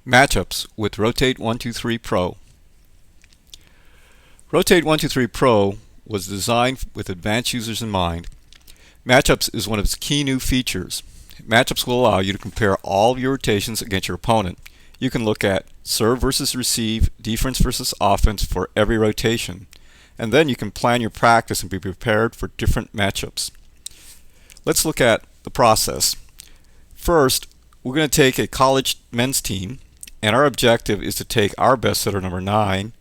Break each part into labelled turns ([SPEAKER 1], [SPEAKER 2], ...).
[SPEAKER 1] Matchups with Rotate 123 Pro. Rotate 123 Pro was designed with advanced users in mind. Matchups is one of its key new features. Matchups will allow you to compare all of your rotations against your opponent. You can look at serve versus receive, defense versus offense for every rotation. And then you can plan your practice and be prepared for different matchups. Let's look at the process. First, we're going to take a college men's team, and our objective is to take our best setter, number 9,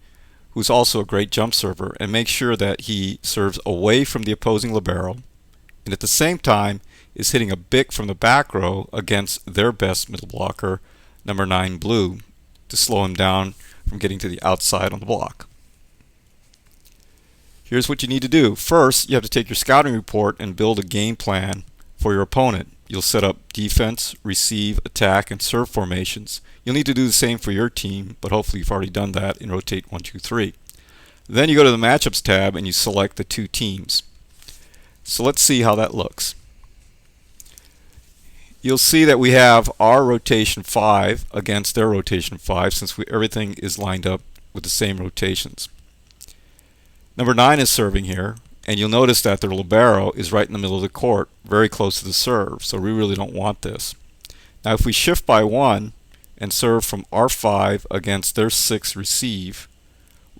[SPEAKER 1] who's also a great jump server, and make sure that he serves away from the opposing libero, and at the same time is hitting a bick from the back row against their best middle blocker, number 9 blue, to slow him down from getting to the outside on the block. Here's what you need to do. First, you have to take your scouting report and build a game plan for your opponent. You'll set up defense, receive, attack, and serve formations. You'll need to do the same for your team, but hopefully you've already done that in Rotate 123. Then you go to the Matchups tab and you select the two teams. So let's see how that looks. You'll see that we have our rotation 5 against their rotation 5, since everything is lined up with the same rotations. Number 9 is serving here, and you'll notice that their libero is right in the middle of the court, very close to the serve, so we really don't want this. Now if we shift by 1 and serve from our 5 against their 6 receive,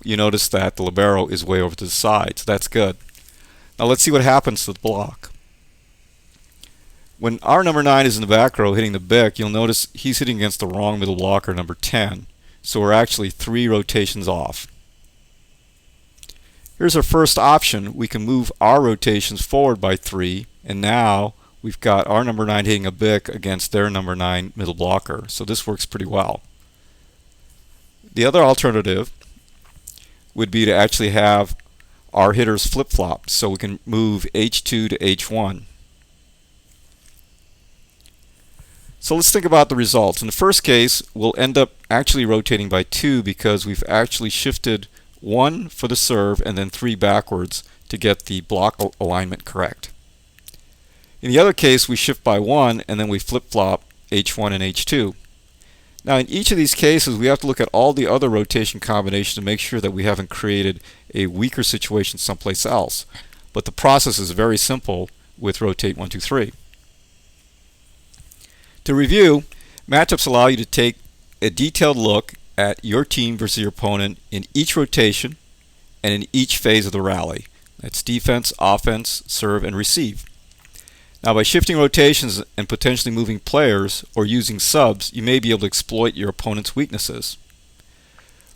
[SPEAKER 1] you notice that the libero is way over to the side, so that's good. Now let's see what happens to the block. When our number 9 is in the back row hitting the bick, you'll notice he's hitting against the wrong middle blocker, number 10, so we're actually 3 rotations off. Here's our first option. We can move our rotations forward by 3, and now we've got our number 9 hitting a bick against their number 9 middle blocker, so this works pretty well. The other alternative would be to actually have our hitters flip-flop, so we can move H2 to H1. So let's think about the results. In the first case, we'll end up actually rotating by 2 because we've actually shifted 1 for the serve and then 3 backwards to get the block alignment correct. In the other case, we shift by 1 and then we flip-flop H1 and H2. Now in each of these cases, we have to look at all the other rotation combinations to make sure that we haven't created a weaker situation someplace else. But the process is very simple with Rotate 123. To review, matchups allow you to take a detailed look at your team versus your opponent in each rotation and in each phase of the rally. That's defense, offense, serve, and receive. Now by shifting rotations and potentially moving players or using subs, you may be able to exploit your opponent's weaknesses.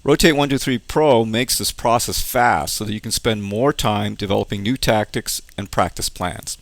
[SPEAKER 1] Rotate 123 Pro makes this process fast so that you can spend more time developing new tactics and practice plans.